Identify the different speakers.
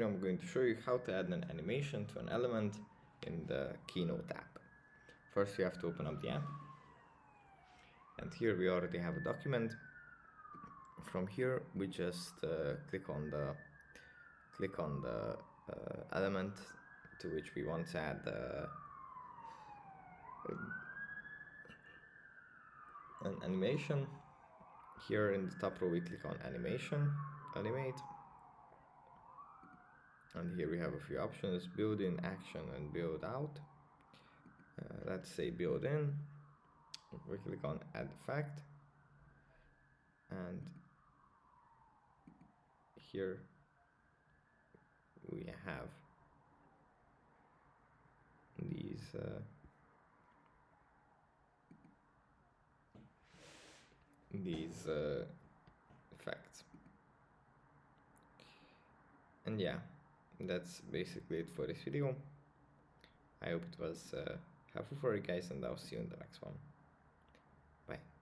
Speaker 1: I'm going to show you how to add an animation to an element in the Keynote app. First, we have to open up the app, and here we already have a document. From here, we just click on the element to which we want to add an animation. Here in the top row, we click on animation, animate. And here we have a few options: build in, action, and build out. Let's say build in. We click on add effect, and here we have these effects. And yeah, that's basically it for this video. I hope it was helpful for you guys, and I'll see you in the next one. Bye.